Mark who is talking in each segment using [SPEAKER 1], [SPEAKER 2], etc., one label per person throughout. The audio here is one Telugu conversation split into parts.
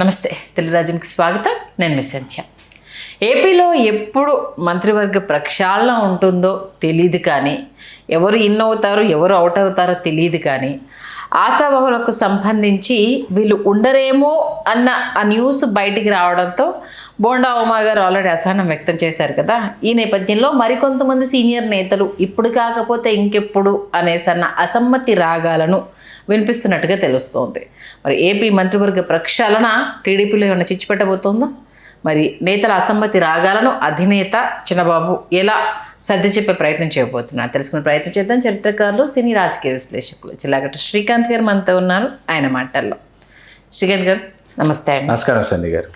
[SPEAKER 1] నమస్తే, తెలుగురాజ్యంకి స్వాగతం. నేను మిస్ సంధ్య. ఏపీలో ఎప్పుడు మంత్రివర్గ ప్రక్షాళన ఉంటుందో తెలియదు, కానీ ఎవరు ఇన్ అవుతారో ఎవరు అవుట్ అవుతారో తెలియదు. కానీ ఆశావహులకు సంబంధించి వీళ్ళు ఉండరేమో అన్న ఆ న్యూస్ బయటికి రావడంతో బోండా ఉమా గారు ఆల్రెడీ అసహనం వ్యక్తం చేశారు కదా. ఈ నేపథ్యంలో మరికొంతమంది సీనియర్ నేతలు ఇప్పుడు కాకపోతే ఇంకెప్పుడు అనేసన్న అసమ్మతి రాగాలను వినిపిస్తున్నట్టుగా తెలుస్తోంది. మరి ఏపీ మంత్రివర్గ ప్రక్షాళన టీడీపీలో ఏమైనా చిచ్చు పెట్టబోతోందా? మరి నేతల అసమ్మతి రాగాలను అధినేత చిన్నబాబు ఎలా సర్ది చెప్పే ప్రయత్నం చేయబోతున్నారు తెలుసుకునే ప్రయత్నం చేద్దాం. చరిత్రకారులు, సినీ రాజకీయ విశ్లేషకులు చిల్లాగట్ట శ్రీకాంత్ గారు మనతో ఉన్నారు. ఆయన మాటల్లో. శ్రీకాంత్ గారు నమస్తే అండి.
[SPEAKER 2] నమస్కారం సంధ్య గారు.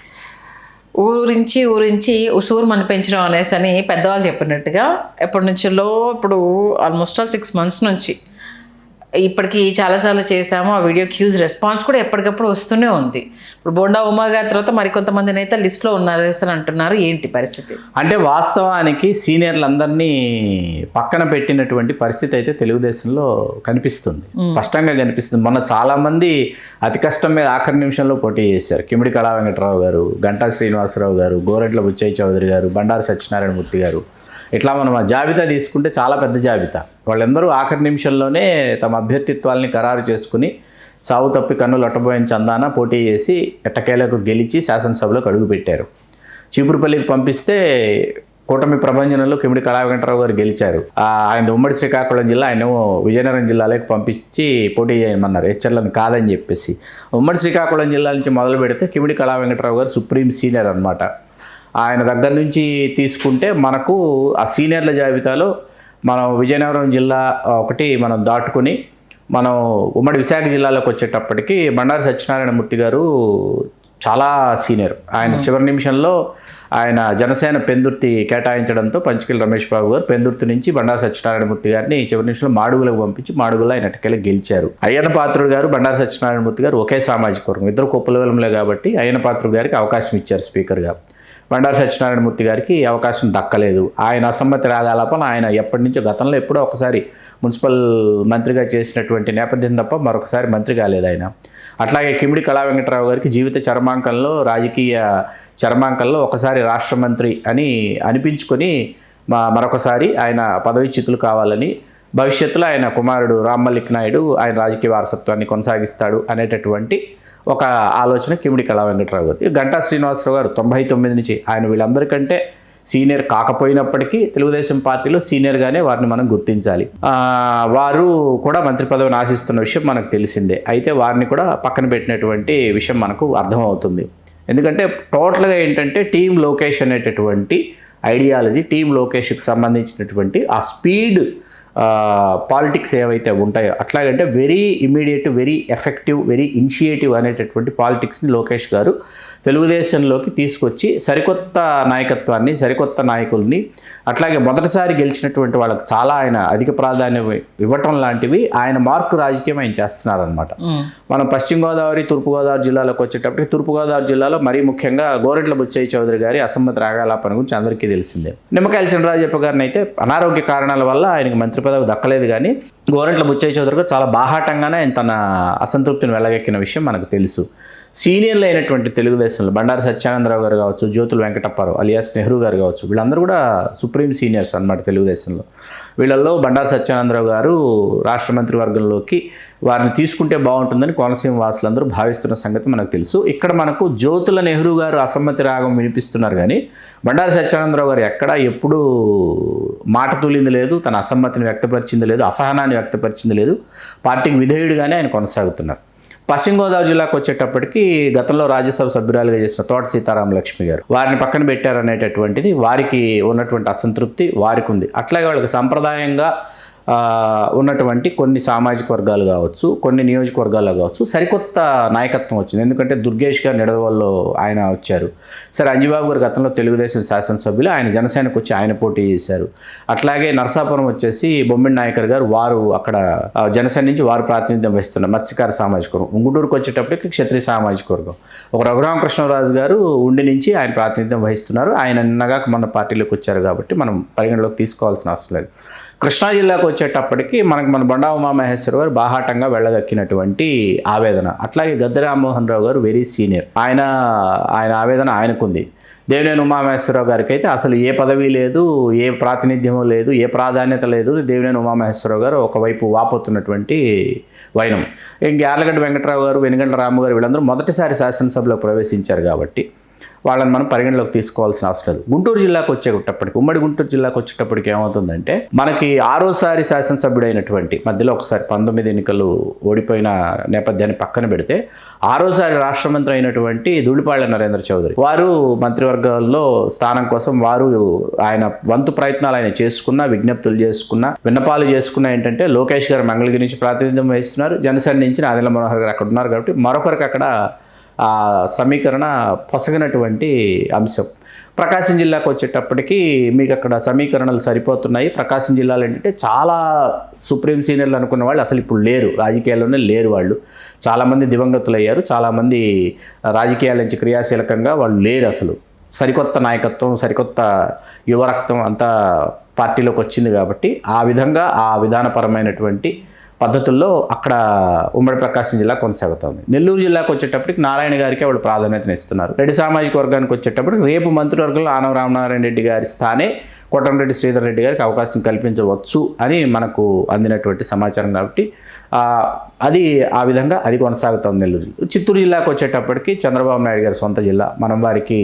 [SPEAKER 1] ఊరించి ఉసూరు మన పెంచడం అనేసి అని పెద్దవాళ్ళు చెప్పినట్టుగా ఎప్పటి నుంచో ఇప్పుడు ఆల్మోస్ట్ 6 months నుంచి ఇప్పటికీ చాలాసార్లు చేశాము. ఆ వీడియో క్యూజ్ రెస్పాన్స్ కూడా ఎప్పటికప్పుడు వస్తూనే ఉంది. ఇప్పుడు బోండా ఉమా గారి తర్వాత మరికొంతమంది నేత లిస్టులో ఉన్నారు అని అంటున్నారు. ఏంటి పరిస్థితి?
[SPEAKER 2] అంటే వాస్తవానికి సీనియర్లందరినీ పక్కన పెట్టినటువంటి పరిస్థితి అయితే తెలుగుదేశంలో కనిపిస్తుంది, స్పష్టంగా కనిపిస్తుంది. మొన్న చాలామంది అతి కష్టం మీద ఆఖరి నిమిషంలో పోటీ చేశారు. కిమిడి కళా వెంకటరావు గారు, గంటా శ్రీనివాసరావు గారు, గోరెంట్ల బుచ్చయ్య చౌదరి గారు, బండారు సత్యనారాయణ మూర్తి గారు, ఇట్లా మనం ఆ జాబితా తీసుకుంటే చాలా పెద్ద జాబితా. వాళ్ళందరూ ఆఖరి నిమిషంలోనే తమ అభ్యర్థిత్వాల్ని ఖరారు చేసుకుని సావు తప్పి కన్నులు అట్టబోయిన చందాన పోటీ చేసి ఎట్టకేలకు గెలిచి శాసనసభలోకి అడుగుపెట్టారు. చీపురుపల్లికి పంపిస్తే కూటమి ప్రభంజనంలో కిమిడి కళా వెంకటరావు గారు గెలిచారు. ఆయన ఉమ్మడి శ్రీకాకుళం జిల్లా, ఆయన విజయనగరం జిల్లాలోకి పంపించి పోటీ చేయమన్నారు, హెచ్చర్లను కాదని చెప్పేసి. ఉమ్మడి శ్రీకాకుళం జిల్లా నుంచి మొదలు పెడితే కిమిడి కళా వెంకటరావు గారు సుప్రీం సీనియర్ అనమాట. ఆయన దగ్గర నుంచి తీసుకుంటే మనకు ఆ సీనియర్ల జాబితాలో మనం విజయనగరం జిల్లా ఒకటి మనం దాటుకుని మనం ఉమ్మడి విశాఖ జిల్లాలోకి వచ్చేటప్పటికి బండారు సత్యనారాయణ మూర్తి గారు చాలా సీనియర్. ఆయన చివరి నిమిషంలో ఆయన జనసేన పెందుర్తి కేటాయించడంతో పంచకిల్ రమేష్ బాబు గారు పెందుర్తి నుంచి బండారు సత్యనారాయణ మూర్తి గారిని చివరి నిమిషంలో మాడుగులకు పంపించి మాడుగులో ఆయన ఎట్టకెళ్ళి గెలిచారు. అయ్యన్న పాత్రుడు గారు, బండారు సత్యనారాయణ మూర్తి గారు ఒకే సామాజిక వర్గం, ఇద్దరు కుప్పలవెలంలే కాబట్టి అయ్యన్న పాత్రుడు గారికి అవకాశం ఇచ్చారు స్పీకర్గా. బండారు సత్యనారాయణ మూర్తి గారికి అవకాశం దక్కలేదు. ఆయన అసమ్మతి రాగాలపన ఆయన ఎప్పటి నుంచో గతంలో ఎప్పుడో ఒకసారి మున్సిపల్ మంత్రిగా చేసినటువంటి నేపథ్యం తప్ప మరొకసారి మంత్రి కాలేదు ఆయన. అట్లాగే కిమిడి కళా వెంకటరావు గారికి జీవిత చరమాంకంలో, రాజకీయ చరమాంకంలో ఒకసారి రాష్ట్ర మంత్రి అని అనిపించుకొని మరొకసారి ఆయన పదవిచ్యుతులు కావాలని, భవిష్యత్తులో ఆయన కుమారుడు రామ్ మల్లిక్ నాయుడు ఆయన రాజకీయ వారసత్వాన్ని కొనసాగిస్తాడు అనేటటువంటి ఒక ఆలోచన కిమిడి కళా వెంకటరావు గారు. గంటా శ్రీనివాసరావు గారు 99 నుంచి ఆయన వీళ్ళందరికంటే సీనియర్ కాకపోయినప్పటికీ తెలుగుదేశం పార్టీలో సీనియర్గానే వారిని మనం గుర్తించాలి. వారు కూడా మంత్రి పదవిని ఆశిస్తున్న విషయం మనకు తెలిసిందే. అయితే వారిని కూడా పక్కన పెట్టినటువంటి విషయం మనకు అర్థమవుతుంది. ఎందుకంటే టోటల్గా ఏంటంటే టీం లోకేష్ అనేటటువంటి ఐడియాలజీ, టీం లోకేష్కి సంబంధించినటువంటి ఆ స్పీడ్ పాలిటిక్స్ ఏవైతే ఉంటాయో, అట్లాగంటే very immediate, very effective, very initiative అనేటటువంటి పాలిటిక్స్ని లోకేష్ గారు తెలుగుదేశంలోకి తీసుకొచ్చి సరికొత్త నాయకత్వాన్ని, సరికొత్త నాయకుల్ని, అట్లాగే మొదటిసారి గెలిచినటువంటి వాళ్ళకి చాలా ఆయన అధిక ప్రాధాన్యం ఇవ్వటం లాంటివి ఆయన మార్కు రాజకీయం ఆయన చేస్తున్నారనమాట. మనం పశ్చిమ గోదావరి, తూర్పుగోదావరి జిల్లాలోకి వచ్చేటప్పటికి తూర్పుగోదావరి జిల్లాలో మరీ ముఖ్యంగా గోరెంట్ల బుచ్చయ్య చౌదరి గారి అసమ్మతి రాగాలాపన గురించి అందరికీ తెలిసిందే. నిమ్మకాయల చంద్రరాజప్ప గారిని అయితే అనారోగ్య కారణాల వల్ల ఆయనకి మంత్రి పదవి దక్కలేదు, కానీ గోరెంట్ల బుచ్చయ్య చౌదరి గారు చాలా బాహాటంగానే ఆయన తన అసంతృప్తిని వెళ్ళగెక్కిన విషయం మనకు తెలుసు. సీనియర్లు అయినటువంటి తెలుగుదేశంలో బండారు సత్యానందరావు గారు కావచ్చు, జ్యోతుల వెంకటప్పారావు అలియాస్ నెహ్రూ గారు కావచ్చు, వీళ్ళందరూ కూడా సుప్రీం సీనియర్స్ అన్నమాట తెలుగుదేశంలో. వీళ్ళల్లో బండారు సత్యానందరావు గారు రాష్ట్ర మంత్రి వర్గంలోకి వారిని తీసుకుంటే బాగుంటుందని కోనసీమ వాసులందరూ భావిస్తున్న సంగతి మనకు తెలుసు. ఇక్కడ మనకు జ్యోతుల నెహ్రూ గారు అసమ్మతి రాగం వినిపిస్తున్నారు, కానీ బండారు సత్యానందరావు గారు ఎక్కడా ఎప్పుడూ మాట తూలింది లేదు, తన అసమ్మతిని వ్యక్తపరిచింది లేదు, అసహనాన్ని వ్యక్తపరిచింది లేదు. పార్టీకి విధేయుడిగానే ఆయన కొనసాగుతున్నారు. పశ్చిమ గోదావరి జిల్లాకు వచ్చేటప్పటికి గతంలో రాజ్యసభ సభ్యురాలుగా చేసిన తోట సీతారాం లక్ష్మి గారు వారిని పక్కన పెట్టారనేటటువంటిది వారికి ఉన్నటువంటి అసంతృప్తి వారికి ఉంది. అట్లాగే వాళ్ళకి సంప్రదాయంగా ఉన్నటువంటి కొన్ని సామాజిక వర్గాలు కావచ్చు, కొన్ని నియోజకవర్గాల్లో కావచ్చు సరికొత్త నాయకత్వం వచ్చింది. ఎందుకంటే దుర్గేష్ గారు నిడదవోల్లో ఆయన వచ్చారు. సరే, అంజిబాబు గారు గతంలో తెలుగుదేశం శాసనసభ్యులు, ఆయన జనసేనకు వచ్చి ఆయన పోటీ చేశారు. అట్లాగే నరసాపురం వచ్చేసి బొమ్మిడి నాయకర్ గారు, వారు అక్కడ జనసేన నుంచి వారు ప్రాతినిధ్యం వహిస్తున్నారు, మత్స్యకార సామాజిక వర్గం. ఉంగుటూరుకు వచ్చేటప్పటికి క్షత్రియ సామాజిక వర్గం. ఒక రఘురామకృష్ణరాజు గారు ఉండి నుంచి ఆయన ప్రాతినిధ్యం వహిస్తున్నారు. ఆయన నిన్నగా మన పార్టీలోకి వచ్చారు కాబట్టి మనం పరిగణలోకి తీసుకోవాల్సిన అవసరం లేదు. కృష్ణా జిల్లాకు వచ్చేటప్పటికి మన బొండా ఉమామహేశ్వర గారు బాహాటంగా వెళ్ళగక్కినటువంటి ఆవేదన. అట్లాగే గద్దె రామ్మోహన్ రావు గారు వెరీ సీనియర్, ఆయన ఆవేదన ఆయనకుంది. దేవినేని ఉమామహేశ్వరరావు గారికి అయితే అసలు ఏ పదవి లేదు, ఏ ప్రాతినిధ్యము లేదు, ఏ ప్రాధాన్యత లేదు. దేవినేని ఉమామహేశ్వరరావు గారు ఒకవైపు వాపోతున్నటువంటి వైనం. ఇంక యార్లగడ్డ వెంకటరావు గారు, వెనుగండ్ల రాము గారు వీళ్ళందరూ మొదటిసారి శాసనసభలో ప్రవేశించారు కాబట్టి వాళ్ళని మనం పరిగణలోకి తీసుకోవాల్సిన అవసరం లేదు. గుంటూరు జిల్లాకు వచ్చేటప్పటికి, ఉమ్మడి గుంటూరు జిల్లాకు వచ్చేటప్పటికి ఏమవుతుందంటే, మనకి 6సారి శాసనసభ్యుడైనటువంటి, మధ్యలో ఒకసారి 19 ఎన్నికలు ఓడిపోయిన నేపథ్యాన్ని పక్కన పెడితే 6సారి రాష్ట్ర మంత్రి అయినటువంటి ధూళిపాళ్ల నరేంద్ర చౌదరి వారు మంత్రివర్గంలో స్థానం కోసం ఆయన వంతు ప్రయత్నాలు ఆయన చేసుకున్న, విజ్ఞప్తులు చేసుకున్న, విన్నపాలు చేసుకున్న ఏంటంటే లోకేష్ గారు మంగళగిరి నుంచి ప్రాతినిధ్యం వహిస్తున్నారు, జనసేన నుంచి నాదెళ్ల మనోహర్ గారు అక్కడ ఉన్నారు కాబట్టి మరొకరికి అక్కడ ఆ సమీకరణ పొసగినటువంటి అంశం. ప్రకాశం జిల్లాకు వచ్చేటప్పటికి మీకు అక్కడ సమీకరణలు సరిపోతున్నాయి. ప్రకాశం జిల్లాలో ఏంటంటే చాలా సుప్రీం సీనియర్లు అనుకున్న వాళ్ళు అసలు ఇప్పుడు లేరు, రాజకీయాల్లోనే లేరు. వాళ్ళు చాలామంది దివంగతులు అయ్యారు, చాలామంది రాజకీయాల నుంచి క్రియాశీలకంగా వాళ్ళు లేరు. అసలు సరికొత్త నాయకత్వం, సరికొత్త యువరక్తం అంతా పార్టీలోకి వచ్చింది కాబట్టి ఆ విధంగా ఆ విధానపరమైనటువంటి పద్ధతుల్లో అక్కడ ఉమ్మడి ప్రకాశం జిల్లా కొనసాగుతుంది. నెల్లూరు జిల్లాకు వచ్చేటప్పటికి నారాయణ గారికి వాళ్ళు ప్రాధాన్యతను ఇస్తున్నారు. రెడ్డి సామాజిక వర్గానికి వచ్చేటప్పటికి రేపు మంత్రివర్గంలో ఆనవ రామనారాయణ రెడ్డి గారి స్థానే కోటంరెడ్డి శ్రీధర్ రెడ్డి గారికి అవకాశం కల్పించవచ్చు అని మనకు అందినటువంటి సమాచారం కాబట్టి అది ఆ విధంగా అది కొనసాగుతుంది నెల్లూరు. చిత్తూరు జిల్లాకు వచ్చేటప్పటికి చంద్రబాబు నాయుడు గారి సొంత జిల్లా, మనం వారికి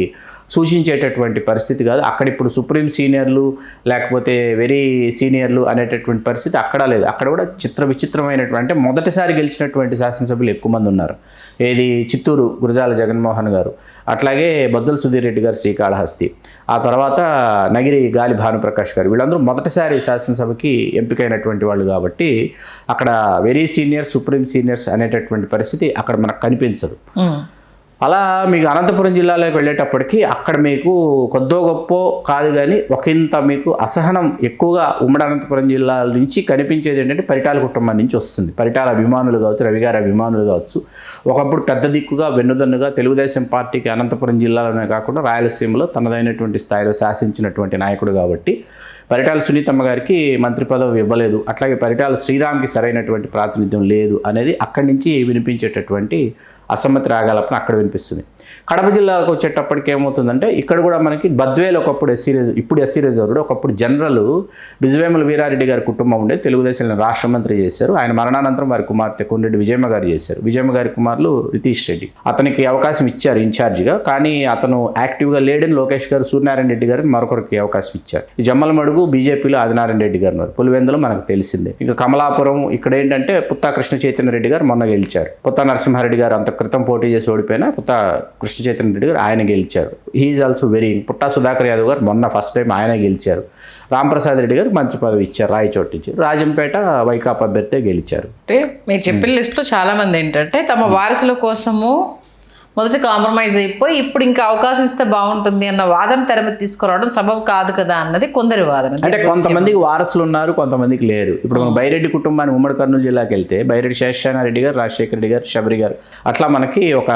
[SPEAKER 2] సూచించేటటువంటి పరిస్థితి కాదు. అక్కడ ఇప్పుడు సుప్రీం సీనియర్లు లేకపోతే వెరీ సీనియర్లు అనేటటువంటి పరిస్థితి అక్కడ లేదు. అక్కడ కూడా విచిత్రమైనటువంటి, అంటే మొదటిసారి గెలిచినటువంటి శాసనసభ్యులు ఎక్కువ మంది ఉన్నారు. ఏది చిత్తూరు గురజాల జగన్మోహన్ గారు, అట్లాగే బొజ్జల సుధీర్ రెడ్డి గారు శ్రీకాళహస్తి, ఆ తర్వాత నగిరి గాలి భానుప్రకాష్ గారు, వీళ్ళందరూ మొదటిసారి శాసనసభకి ఎంపికైనటువంటి వాళ్ళు కాబట్టి అక్కడ వెరీ సీనియర్స్, సుప్రీం సీనియర్స్ అనేటటువంటి పరిస్థితి అక్కడ మనకు కనిపించదు. అలా మీకు అనంతపురం జిల్లాలోకి వెళ్ళేటప్పటికి అక్కడ మీకు కొద్దో గొప్ప కాదు కానీ ఒకంత మీకు అసహనం ఎక్కువగా ఉమ్మడి అనంతపురం జిల్లా నుంచి కనిపించేది ఏంటంటే పరిటాల కుటుంబం నుంచి వస్తుంది. పరిటాల అభిమానులు కావచ్చు, రవి గారి అభిమానులు కావచ్చు, ఒకప్పుడు పెద్ద దిక్కుగా వెన్నుదన్నుగా తెలుగుదేశం పార్టీకి అనంతపురం జిల్లాలోనే కాకుండా రాయలసీమలో తనదైనటువంటి స్థాయిలో శాసించినటువంటి నాయకుడు కాబట్టి పరిటాల సునీతమ్మ గారికి మంత్రి పదవి ఇవ్వలేదు, అట్లాగే పరిటాల శ్రీరామ్కి సరైనటువంటి ప్రాతినిధ్యం లేదు అనేది అక్కడి నుంచి వినిపించేటటువంటి అసమ్మతి రాగాలపన అక్కడ వినిపిస్తుంది. కడప జిల్లాకు వచ్చేటప్పటికి ఏమవుతుందంటే ఇక్కడ కూడా మనకి బద్వేలు ఒకప్పుడు ఇప్పుడు ఎస్సీ రిజర్వ్డ్, ఒకప్పుడు జనరల్ బిజువేముల వీరారెడ్డి గారి కుటుంబం ఉండే తెలుగుదేశం రాష్ట్ర మంత్రి చేశారు. ఆయన మరణానంతరం వారి కుమార్తె కొండరెడ్డి విజయమ్మ గారు చేశారు. విజయమ్మ గారి కుమారులు రితీష్ రెడ్డి, అతనికి అవకాశం ఇచ్చారు ఇన్ఛార్జిగా, కానీ అతను యాక్టివ్గా లేడని లోకేష్ గారు సూర్యనారాయణ రెడ్డి గారికి మరొకరికి అవకాశం ఇచ్చారు. ఈ జమ్మలమడుగు బీజేపీలో ఆదినారాయణ రెడ్డి గారు ఉన్నారు, పులివెందులో మనకు తెలిసిందే. ఇక కమలాపురం ఇక్కడ ఏంటంటే పుత్తా కృష్ణ చైతన్య రెడ్డి గారు మొన్న గెలిచారు. పుత్తా నరసింహారెడ్డి గారు అంత క్రితం పోటీ చేసి ఓడిపోయినా పుత్తా కృష్ణ చైతన్య రెడ్డి గారు ఆయన గెలిచారు. He is also very. Putta Sudhakar Yadav గారు మొన్న ఫస్ట్ టైం ఆయన గెలిచారు. రాంప్రసాద్ రెడ్డి గారు మంచి పదవి ఇచ్చారు, రాయచోటి ఇచ్చారు. రాజంపేట వైకాపా అభ్యర్థి గెలిచారు.
[SPEAKER 1] అంటే మీరు చెప్పిన లిస్టులో చాలా మంది ఏంటంటే తమ వారసుల కోసము మొదట కాంప్రమైజ్ అయిపోయి ఇప్పుడు ఇంకా అవకాశం ఇస్తే బాగుంటుంది అన్న వాదన తెర మీద తీసుకురావడం సబబు కాదు కదా అన్నది కొందరి వాదన.
[SPEAKER 2] అంటే కొంతమందికి వారసులు ఉన్నారు, కొంతమందికి లేరు. ఇప్పుడు మనం బైరెడ్డి కుటుంబాన్ని ఉమ్మడి కర్నూలు జిల్లాకి వెళ్తే బైరెడ్డి శేషానారెడ్డి గారు, రాజశేఖర రెడ్డి గారు, శబరి గారు అట్లా మనకి ఒక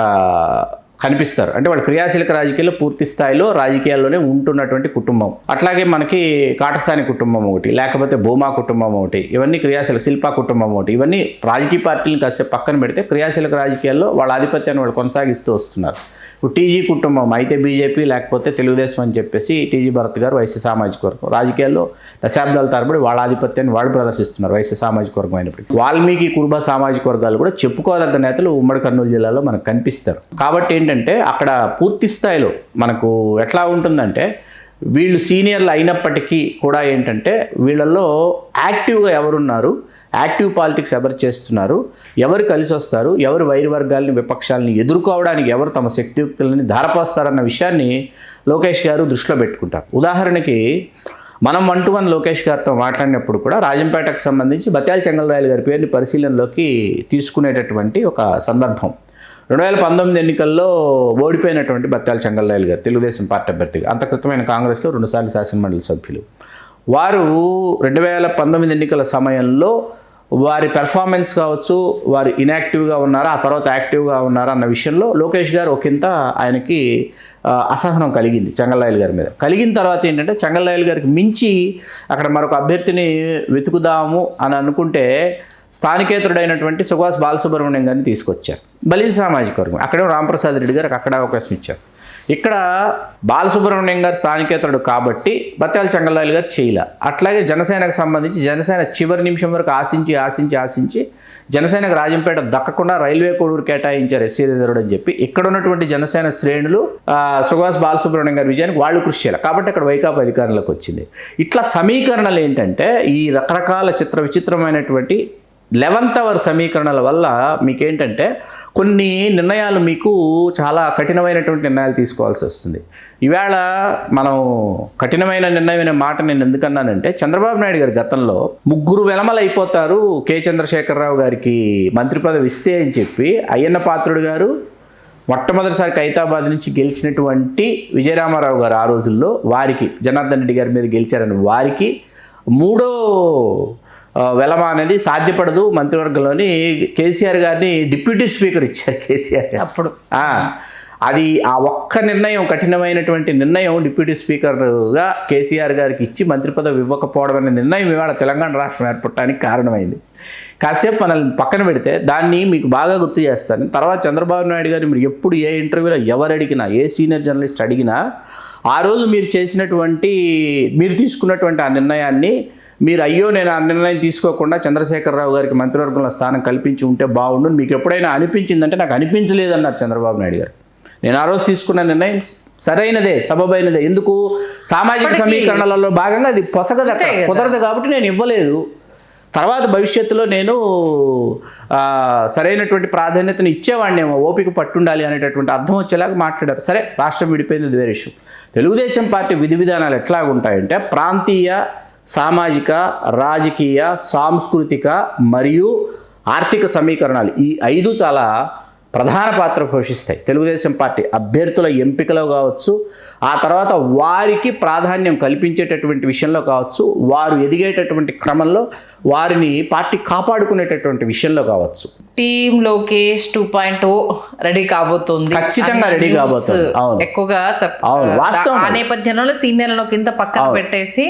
[SPEAKER 2] కనిపిస్తారు. అంటే వాళ్ళు క్రియాశీలక రాజకీయాల్లో పూర్తి స్థాయిలో రాజకీయాల్లోనే ఉంటున్నటువంటి కుటుంబం. అట్లాగే మనకి కాటసాని కుటుంబం ఒకటి, లేకపోతే భూమా కుటుంబం ఒకటి, ఇవన్నీ క్రియాశీలక శిల్పా కుటుంబం ఒకటి, ఇవన్నీ రాజకీయ పార్టీలను కాసేపు పక్కన పెడితే క్రియాశీలక రాజకీయాల్లో వాళ్ళ ఆధిపత్యాన్ని వాళ్ళు కొనసాగిస్తూ వస్తున్నారు. ఇప్పుడు టీజీ కుటుంబం అయితే బీజేపీ, లేకపోతే తెలుగుదేశం అని చెప్పేసి టీజీ భరత్ గారు వైశ్య సామాజిక వర్గం, రాజకీయాల్లో దశాబ్దాల తరబడి వాళ్ళ ఆధిపత్యాన్ని వాళ్ళు ప్రదర్శిస్తున్నారు వైశ్య సామాజిక వర్గం అయినప్పటికీ. వాల్మీకి కురుబ సామాజిక వర్గాలు కూడా చెప్పుకోదగ్గ నేతలు ఉమ్మడి కర్నూలు జిల్లాలో మనకు కనిపిస్తారు. కాబట్టి ఏంటంటే అక్కడ పూర్తి స్థాయిలో మనకు ఎట్లా ఉంటుందంటే వీళ్ళు సీనియర్లు అయినప్పటికీ కూడా ఏంటంటే వీళ్ళల్లో యాక్టివ్గా ఎవరున్నారు, యాక్టివ్ పాలిటిక్స్ ఎవరు చేస్తున్నారు, ఎవరు కలిసి వస్తారు, ఎవరు వైరు వర్గాలని విపక్షాలని ఎదుర్కోవడానికి ఎవరు తమ శక్తియుక్తులని ధారపోస్తారన్న విషయాన్ని లోకేష్ గారు దృష్టిలో పెట్టుకుంటారు. ఉదాహరణకి మనం 1-to-1 లోకేష్ గారితో మాట్లాడినప్పుడు కూడా రాజంపేటకు సంబంధించి బత్యాల చెంగలరాయలు గారి పేరుని పరిశీలనలోకి తీసుకునేటటువంటి ఒక సందర్భం. 2019 ఎన్నికల్లో ఓడిపోయినటువంటి బత్యాల చెంగలరాయలు గారు తెలుగుదేశం పార్టీ అభ్యర్థిగా, అంత క్రితమైన కాంగ్రెస్లో 2 సార్లు శాసనమండలి సభ్యులు. వారు 2019 ఎన్నికల సమయంలో వారి పెర్ఫార్మెన్స్ కావచ్చు, వారు ఇన్యాక్టివ్గా ఉన్నారా ఆ తర్వాత యాక్టివ్గా ఉన్నారా అన్న విషయంలో లోకేష్ గారు ఒకంత ఆయనకి అసహనం కలిగింది చెంగల్రాయలు గారి మీద. కలిగిన తర్వాత ఏంటంటే చెంగల్రాయలు గారికి మించి అక్కడ మరొక అభ్యర్థిని వెతుకుదాము అని అనుకుంటే స్థానికేతరుడైనటువంటి సుభాష్ బాలసుబ్రహ్మణ్యం గారిని తీసుకొచ్చారు. బలిజ సామాజిక వర్గం అక్కడే రాంప్రసాద్ రెడ్డి గారికి అక్కడ అవకాశం ఇచ్చారు. ఇక్కడ బాలసుబ్రహ్మణ్యం గారు స్థానికేతరుడు కాబట్టి బత్యాల చెంగల్రాయలు గారు చేయలే. అట్లాగే జనసేనకు సంబంధించి జనసేన చివరి నిమిషం వరకు ఆశించి జనసేనకు రాజంపేట దక్కకుండా రైల్వే కోడూరు కేటాయించారు ఎస్సీ రిజర్వ్డ్ అని చెప్పి ఇక్కడ ఉన్నటువంటి జనసేన శ్రేణులు సుభాష్ బాలసుబ్రహ్మణ్యం గారి విజయానికి వాళ్ళు కృషి చేయాలి కాబట్టి అక్కడ వైకాపా అధికారంలోకి వచ్చింది. ఇట్లా సమీకరణలు ఏంటంటే ఈ రకరకాల విచిత్రమైనటువంటి 11th అవర్ సమీకరణల వల్ల మీకేంటంటే కొన్ని నిర్ణయాలు మీకు చాలా కఠినమైనటువంటి నిర్ణయాలు తీసుకోవాల్సి వస్తుంది. ఈవేళ మనం కఠినమైన నిర్ణయం అనే మాట నేను ఎందుకన్నానంటే చంద్రబాబు నాయుడు గారు గతంలో 3 వెలమలు అయిపోతారు కె చంద్రశేఖరరావు గారికి మంత్రి పదవి ఇస్తే అని చెప్పి అయ్యన్న పాత్రుడు గారు మొట్టమొదటిసారి ఖైతాబాద్ నుంచి గెలిచినటువంటి విజయరామారావు గారు ఆ రోజుల్లో వారికి జనార్దన్ రెడ్డి గారి మీద గెలిచారని వారికి 3వ వెలమ అనేది సాధ్యపడదు మంత్రివర్గంలోని కేసీఆర్ గారిని డిప్యూటీ స్పీకర్ ఇచ్చారు కేసీఆర్
[SPEAKER 1] అప్పుడు.
[SPEAKER 2] అది ఆ ఒక్క నిర్ణయం కఠినమైనటువంటి నిర్ణయం డిప్యూటీ స్పీకర్గా కేసీఆర్ గారికి ఇచ్చి మంత్రి పదవి ఇవ్వకపోవడం అనే నిర్ణయం ఇవాళ తెలంగాణ రాష్ట్రం ఏర్పడటానికి కారణమైంది. కాసేపు మనల్ని పక్కన పెడితే దాన్ని మీకు బాగా గుర్తు చేస్తాను. తర్వాత చంద్రబాబు నాయుడు గారు మీరు ఎప్పుడు ఏ ఇంటర్వ్యూలో ఎవరు అడిగినా ఏ సీనియర్ జర్నలిస్ట్ అడిగినా ఆ రోజు మీరు తీసుకున్నటువంటి ఆ నిర్ణయాన్ని మీరు అయ్యో నేను ఆ నిర్ణయం తీసుకోకుండా చంద్రశేఖరరావు గారికి మంత్రివర్గంలో స్థానం కల్పించి ఉంటే బాగుండు మీకు ఎప్పుడైనా అనిపించిందంటే నాకు అనిపించలేదన్నారు చంద్రబాబు నాయుడు గారు. నేను ఆ రోజు తీసుకున్న నిర్ణయం సరైనదే సబబైనదే. ఎందుకు సామాజిక సమీకరణలలో భాగంగా అది పొసగదు కుదరదు కాబట్టి నేను ఇవ్వలేదు. తర్వాత భవిష్యత్తులో నేను సరైనటువంటి ప్రాధాన్యతను ఇచ్చేవాడినేమో ఓపిక పట్టుండాలి అనేటటువంటి అర్థం వచ్చేలాగా మాట్లాడారు. సరే రాష్ట్రం విడిపోయింది వేరే విషయం. తెలుగుదేశం పార్టీ విధి విధానాలు ఎట్లాగుంటాయంటే ప్రాంతీయ సామాజిక రాజకీయ సాంస్కృతిక మరియు ఆర్థిక సమీకరణాలు ఈ 5 చాలా ప్రధాన పాత్ర పోషిస్తాయి తెలుగుదేశం పార్టీ అభ్యర్థుల ఎంపికలో కావచ్చు, ఆ తర్వాత వారికి ప్రాధాన్యం కల్పించేటటువంటి విషయంలో కావచ్చు, వారు ఎదిగేటటువంటి క్రమంలో వారిని పార్టీ కాపాడుకునేటటువంటి విషయంలో కావచ్చు.
[SPEAKER 1] టీమ్ లోకేష్ 2.0 రెడీ కాబోతుంది,
[SPEAKER 2] ఖచ్చితంగా రెడీ కాబోతుంది.
[SPEAKER 1] ఎక్కువగా
[SPEAKER 2] వాస్తవం.
[SPEAKER 1] ఆ నేపథ్యంలో సీనియర్లను కింద పక్కన పెట్టేసి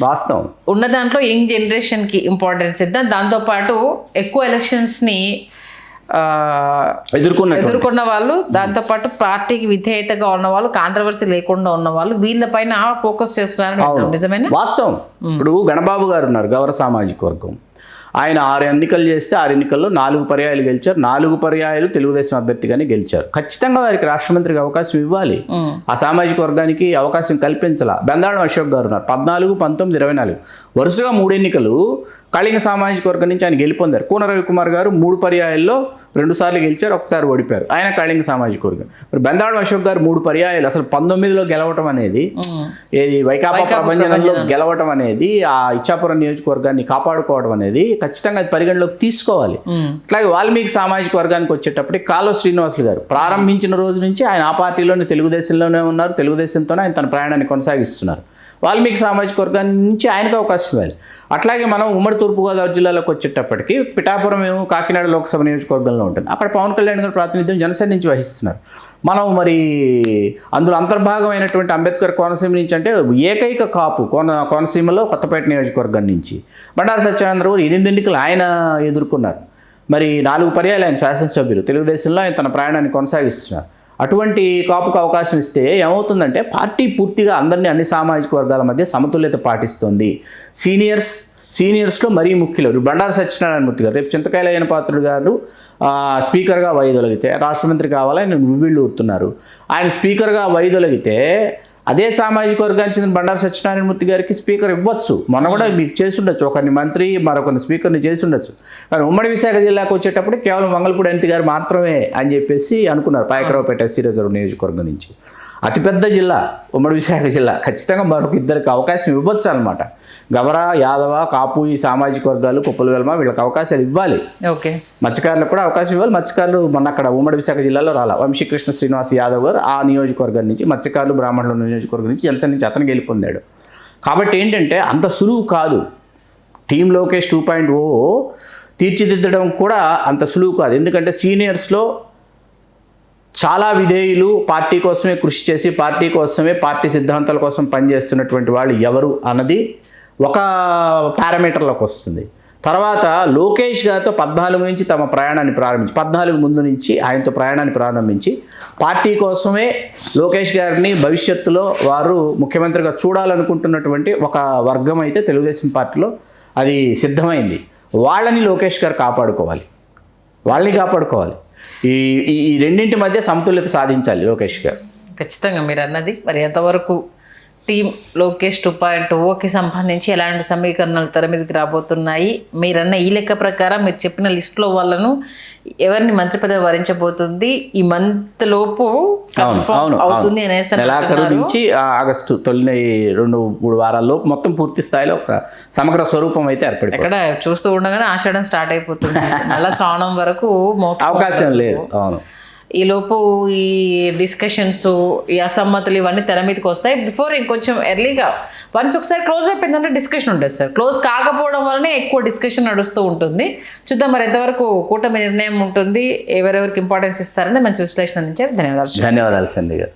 [SPEAKER 2] వాస్తవం
[SPEAKER 1] ఉన్న దాంట్లో యంగ్ జనరేషన్ కి ఇంపార్టెన్స్ ఇద్దాం. దాంతో పాటు ఎక్కువ ఎలక్షన్స్ ని ఎదుర్కొన్న వాళ్ళు, దాంతోపాటు పార్టీకి విధేయతగా ఉన్న వాళ్ళు, కాంట్రవర్సీ లేకుండా ఉన్న వాళ్ళు, వీళ్ళపైన ఫోకస్ చేస్తున్నారు. నిజమేనా?
[SPEAKER 2] వాస్తవం. ఇప్పుడు గణబాబు గారు ఉన్నారు గౌర సామాజిక వర్గం. ఆయన 6 ఎన్నికలు చేస్తే 6 ఎన్నికల్లో 4 పర్యాయాలు గెలిచారు. 4 పర్యాయాలు తెలుగుదేశం అభ్యర్థిగానే గెలిచారు. ఖచ్చితంగా వారికి రాష్ట్రమంత్రికి అవకాశం ఇవ్వాలి. ఆ సామాజిక వర్గానికి అవకాశం కల్పించాల. బెందాళం అశోక్ గారు ఉన్నారు 14, 19, 24 వరుసగా 3 ఎన్నికలు కళింగ సామాజిక వర్గం నుంచి ఆయన గెలిపొందారు. కూన రవికుమార్ గారు 3 పర్యాయాల్లో 2 సార్లు గెలిచారు, ఒకసారి ఓడిపోయారు. ఆయన కళింగ సామాజిక వర్గం. మరి బెందాళం అశోక్ గారు 3 పర్యాయాలు అసలు 19లో గెలవటం అనేది, ఏది వైకాపా ప్రభంజనంలో గెలవటం అనేది, ఆ ఇచ్చాపురం నియోజకవర్గాన్ని కాపాడుకోవడం అనేది ఖచ్చితంగా అది పరిగణలోకి తీసుకోవాలి. అట్లాగే వాల్మీకి సామాజిక వర్గానికి వచ్చేటప్పటికి కాలువ శ్రీనివాసులు గారు ప్రారంభించిన రోజు నుంచి ఆయన ఆ పార్టీలోనే తెలుగుదేశంలోనే ఉన్నారు. తెలుగుదేశంతోనే ఆయన తన ప్రయాణాన్ని కొనసాగిస్తున్నారు. వాల్మీకి సామాజిక వర్గాన్ని నుంచి ఆయనకు అవకాశం ఇవ్వాలి. అట్లాగే మనం ఉమ్మడి తూర్పుగోదావరి జిల్లాలోకి వచ్చేటప్పటికి పిఠాపురం కాకినాడ లోక్సభ నియోజకవర్గంలో ఉంటుంది. అక్కడ పవన్ కళ్యాణ్ గారు ప్రాతినిధ్యం జనసేన నుంచి వహిస్తున్నారు. మనం మరి అందులో అంతర్భాగమైనటువంటి అంబేద్కర్ కోనసీమ నుంచి అంటే ఏకైక కాపు కోనసీమలో కొత్తపేట నియోజకవర్గం నుంచి బండారు సత్యానందరావు 8 ఎన్నికలు ఆయన ఎదుర్కొన్నారు. మరి 4 పర్యాలు ఆయన శాసనసభ్యులు. తెలుగుదేశంలో ఆయన తన ప్రయాణాన్ని కొనసాగిస్తున్నారు. అటువంటి కాపుకు అవకాశం ఇస్తే ఏమవుతుందంటే పార్టీ పూర్తిగా అందరినీ అన్ని సామాజిక వర్గాల మధ్య సమతుల్యత పాటిస్తుంది. సీనియర్స్లో మరీ ముఖ్యులు బండారు సత్యనారాయణమూర్తి గారు రేపు చింతకాయల అయ్యన పాత్రుడు గారు స్పీకర్గా వైదొలిగితే రాష్ట్రమంత్రి కావాలని నువ్విళ్ళు ఊరుతున్నారు. ఆయన స్పీకర్గా వైదొలిగితే అదే సామాజిక వర్గానికి చెందిన బండారు సత్యనారాయణమూర్తి గారికి స్పీకర్ ఇవ్వచ్చు. మొన్న కూడా మీకు చేసి ఉండొచ్చు, ఒకరిని మంత్రి మరొకరిని స్పీకర్ని చేసి ఉండొచ్చు. కానీ ఉమ్మడి విశాఖ జిల్లాకు వచ్చేటప్పుడు కేవలం మంగళపూడి అనిత గారు మాత్రమే అని చెప్పేసి అనుకున్నారు. పాయకరావుపేట ఎస్సీ రిజర్వ్ నియోజకవర్గం నుంచి అతిపెద్ద జిల్లా ఉమ్మడి విశాఖ జిల్లా. ఖచ్చితంగా మరొక 2కి అవకాశం ఇవ్వచ్చు అనమాట. గవర, యాదవ, కాపు ఈ సామాజిక వర్గాలు, కుప్పల వెల్మ వీళ్ళకి అవకాశాలు ఇవ్వాలి.
[SPEAKER 1] ఓకే,
[SPEAKER 2] మత్స్యకారులకు కూడా అవకాశం ఇవ్వాలి. మత్స్యకారులు మొన్న అక్కడ ఉమ్మడి విశాఖ జిల్లాలో రాలా. వంశీకృష్ణ శ్రీనివాస్ యాదవ్ గారు ఆ నియోజకవర్గం నుంచి, మత్స్యకారులు బ్రాహ్మణుల నియోజకవర్గం నుంచి జనసేన నుంచి అతను గెలుపొందాడు. కాబట్టి ఏంటంటే అంత సులువు కాదు. టీమ్ లోకేష్ 2.0 తీర్చిదిద్దడం కూడా అంత సులువు కాదు. ఎందుకంటే సీనియర్స్లో చాలా విధేయులు, పార్టీ కోసమే కృషి చేసి పార్టీ కోసమే, పార్టీ సిద్ధాంతాల కోసం పనిచేస్తున్నటువంటి వాళ్ళు ఎవరు అన్నది ఒక పారామీటర్లోకి వస్తుంది. తర్వాత లోకేష్ గారితో 14 నుంచి తమ ప్రయాణాన్ని ప్రారంభించి 14 ముందు నుంచి ఆయనతో ప్రయాణాన్ని ప్రారంభించి పార్టీ కోసమే లోకేష్ గారిని భవిష్యత్తులో వారు ముఖ్యమంత్రిగా చూడాలనుకుంటున్నటువంటి ఒక వర్గం అయితే తెలుగుదేశం పార్టీలో అది సిద్ధమైంది. వాళ్ళని లోకేష్ గారు కాపాడుకోవాలి, వాళ్ళని కాపాడుకోవాలి. ఈ ఈ రెండింటి మధ్య సమతుల్యత సాధించాలి లోకేష్ గారు.
[SPEAKER 1] ఖచ్చితంగా మీరు అన్నది. మరి ఎంతవరకు టీం లోకేష్ 2.0కి సంబంధించి ఎలాంటి సమీకరణలు తెర మీదకి రాబోతున్నాయి? మీరన్న ఈ లెక్క ప్రకారం మీరు చెప్పిన లిస్టులో వాళ్ళను ఎవరిని మంత్రి పదవి వరించబోతుంది ఈ మంత్ లోపు అవుతుంది అనేసి
[SPEAKER 2] నెలాఖరు నుంచి ఆగస్టు తొలి 2-3 వారాల్లో మొత్తం పూర్తి స్థాయిలో ఒక సమగ్ర స్వరూపం అయితే ఏర్పడి
[SPEAKER 1] ఎక్కడ చూస్తూ ఉండగానే ఆషాఢం స్టార్ట్ అయిపోతుంది. మళ్ళీ శ్రావణం వరకు
[SPEAKER 2] అవకాశం లేదు. అవును,
[SPEAKER 1] ఈలోపు ఈ డిస్కషన్స్, ఈ అసమ్మతులు ఇవన్నీ తెర మీదకి వస్తాయి. బిఫోర్ ఇంకొంచెం ఎర్లీగా వన్స్ ఒకసారి క్లోజ్ అయిపోయిందంటే డిస్కషన్ ఉంటుంది సార్. క్లోజ్ కాకపోవడం వల్లనే ఎక్కువ డిస్కషన్ నడుస్తూ ఉంటుంది. చూద్దాం మరి ఎంతవరకు కూటమి నిర్ణయం ఉంటుంది, ఎవరెవరికి ఇంపార్టెన్స్ ఇస్తారని మంచి విశ్లేషణ నుంచి. ధన్యవాదాలు
[SPEAKER 2] సంధ్య గారు.